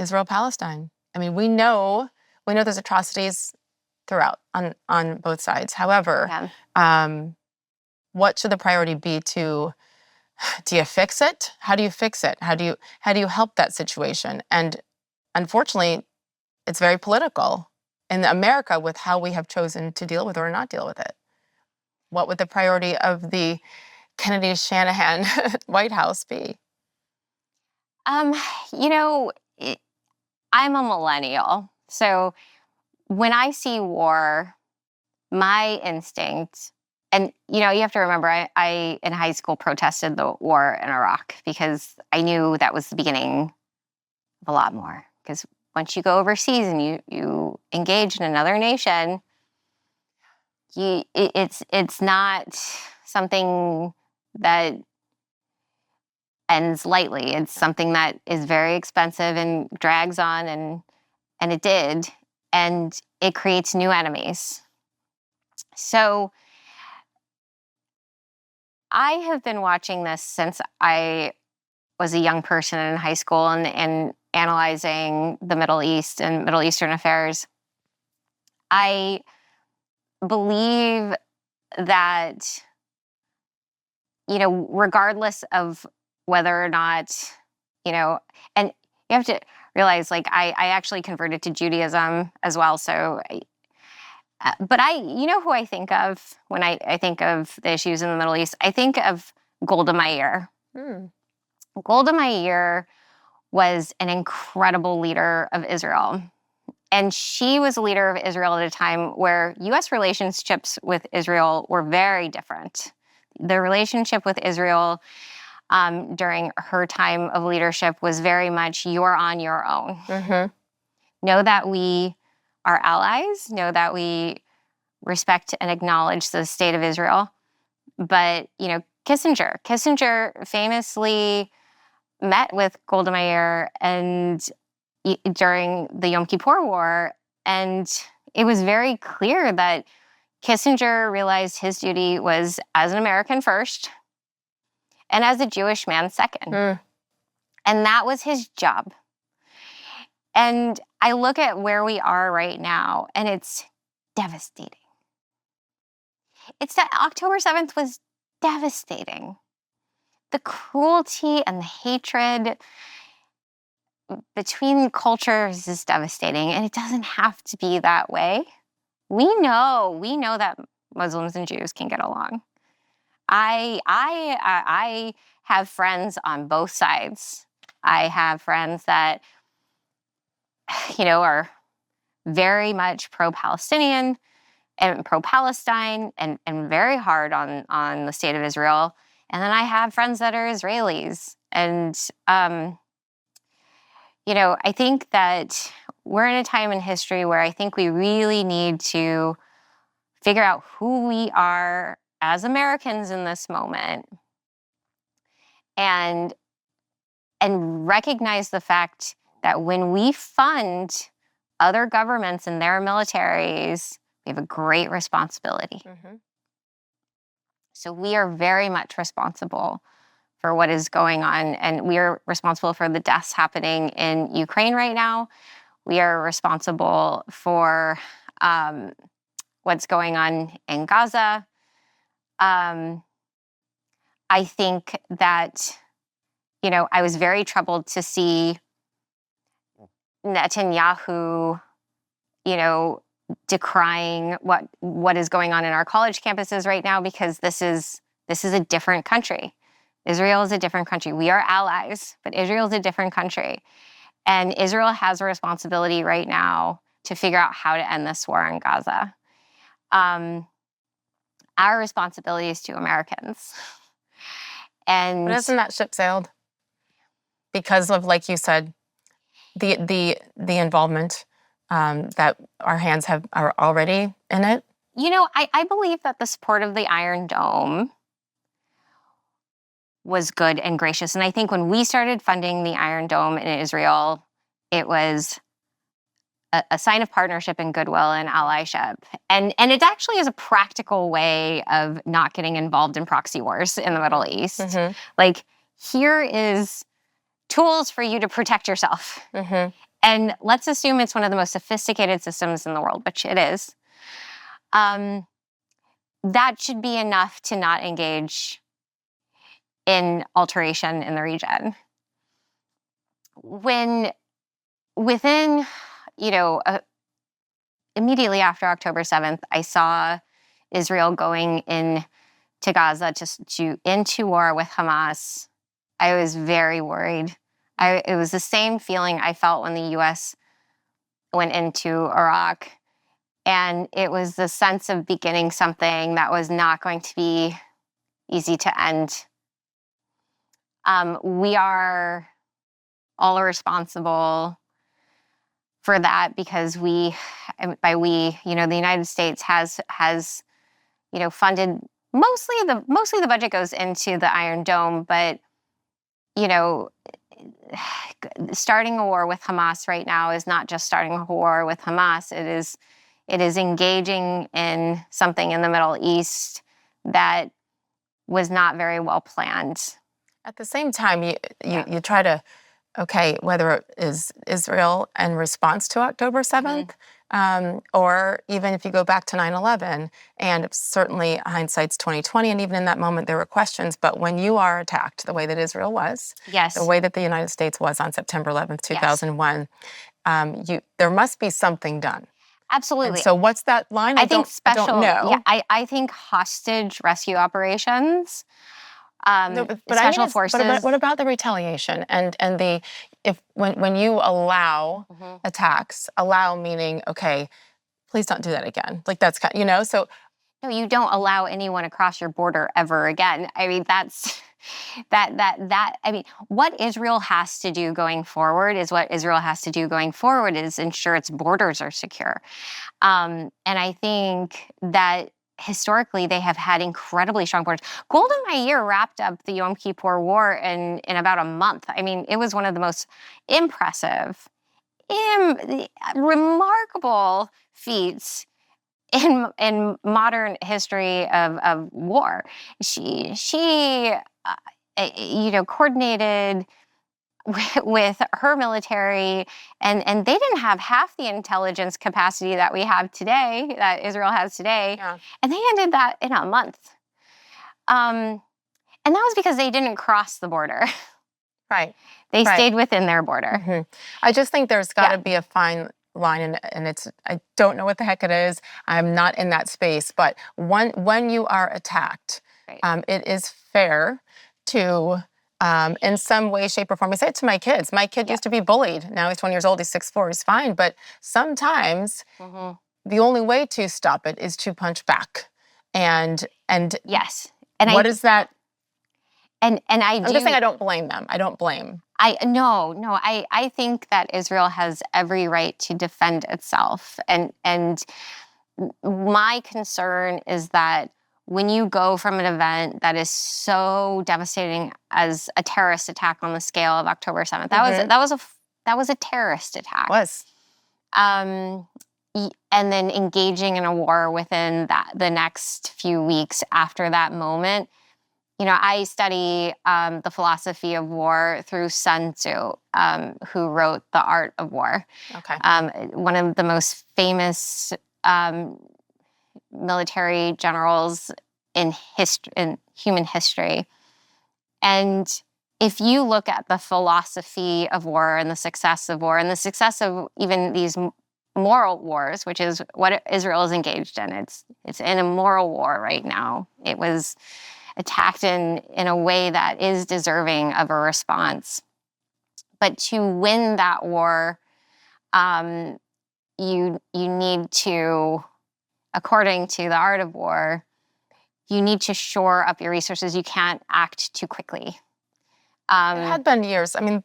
Israel-Palestine. I mean, we know there's atrocities throughout on both sides. However, what should the priority be to? Do you fix it? How do you fix it? How do you help that situation? And unfortunately, it's very political in America with how we have chosen to deal with it or not deal with it. What would the priority of the Kennedy Shanahan White House be? You know, I'm a millennial, so when I see war, my instinct, and you have to remember, I in high school protested the war in Iraq because I knew that was the beginning of a lot more. Because once you go overseas and you engage in another nation, it's not something that ends lightly. It's something that is very expensive and drags on, and it did, and it creates new enemies. So I have been watching this since I was a young person in high school and analyzing the Middle East and Middle Eastern affairs. I believe that, regardless of whether or not, and you have to realize, like, I actually converted to Judaism as well. So, but who I think of when I think of the issues in the Middle East? I think of Golda Meir. Golda Meir was an incredible leader of Israel. And she was a leader of Israel at a time where U.S. relationships with Israel were very different. The relationship with Israel during her time of leadership was very much, you're on your own. Know that we are allies, know that we respect and acknowledge the state of Israel. But, Kissinger famously met with Golda Meir and during the Yom Kippur War, and it was very clear that Kissinger realized his duty was as an American first and as a Jewish man second. And that was his job. And I look at where we are right now, and it's devastating. It's that October 7th was devastating. The cruelty and the hatred between cultures is devastating, and it doesn't have to be that way. We know that Muslims and Jews can get along. I have friends on both sides. I have friends that, are very much pro-Palestinian and pro-Palestine and very hard on the state of Israel. And then I have friends that are Israelis. And, I think that we're in a time in history where I think we really need to figure out who we are as Americans in this moment and recognize the fact that when we fund other governments and their militaries, we have a great responsibility. So we are very much responsible for what is going on, and we are responsible for the deaths happening in Ukraine right now. We are responsible for what's going on in Gaza. I think that, I was very troubled to see Netanyahu, decrying what is going on in our college campuses right now, because this is a different country. Israel is a different country. We are allies, but Israel is a different country. And Israel has a responsibility right now to figure out how to end this war in Gaza. Our responsibility is to Americans. And but isn't that ship sailed? Because of, like you said, the involvement that our hands are already in it? I believe that the support of the Iron Dome was good and gracious. And I think when we started funding the Iron Dome in Israel, it was a sign of partnership and goodwill and allyship. And it actually is a practical way of not getting involved in proxy wars in the Middle East. Like, here is tools for you to protect yourself. and let's assume it's one of the most sophisticated systems in the world, which it is, that should be enough to not engage in alteration in the region. When within, immediately after October 7th, I saw Israel going into Gaza into war with Hamas, I was very worried. It was the same feeling I felt when the U.S. went into Iraq. And it was the sense of beginning something that was not going to be easy to end. We are all responsible for that because the United States has funded mostly the budget goes into the Iron Dome, but starting a war with Hamas right now is not just starting a war with Hamas. It is engaging in something in the Middle East that was not very well planned. At the same time, you try to, whether it is Israel in response to October 7th, or even if you go back to 9/11, and certainly hindsight's 2020, and even in that moment there were questions, but when you are attacked the way that Israel was, the way that the United States was on September 11th, 2001, there must be something done. Absolutely. And so what's that line? I don't know. Yeah, I think hostage rescue operations, special forces. But what about the retaliation and when you allow attacks, allow meaning, okay, please don't do that again. Like that's so. No, you don't allow anyone across your border ever again. I mean, that's I mean, what Israel has to do going forward is ensure its borders are secure. And I think that historically they have had incredibly strong borders. Golda Meir wrapped up the Yom Kippur War in about a month. I mean, it was one of the most impressive, remarkable feats in modern history of war. She coordinated with her military, and they didn't have half the intelligence capacity that we have today, that Israel has today, and they ended that in a month. And that was because they didn't cross the border. Right. They stayed within their border. I just think there's got to be a fine line, and I don't know what the heck it is. I'm not in that space, but when you are attacked, it is fair to, in some way, shape, or form. I say it to my kids. My kid used to be bullied. Now he's 20 years old. He's 6'4". He's fine. But sometimes the only way to stop it is to punch back. And yes. And what is that? I'm just saying I don't blame them. I don't blame. I think that Israel has every right to defend itself. And my concern is that when you go from an event that is so devastating as a terrorist attack on the scale of October 7th, that was a terrorist attack. It was. And then engaging in a war within the next few weeks after that moment. I study the philosophy of war through Sun Tzu, who wrote The Art of War. Okay. One of the most famous military generals in human history. And if you look at the philosophy of war and the success of war and the success of even these moral wars, which is what Israel is engaged in, it's in a moral war right now. It was attacked in a way that is deserving of a response. But to win that war, you need to, according to the art of war, you need to shore up your resources. You can't act too quickly. It had been years. I mean,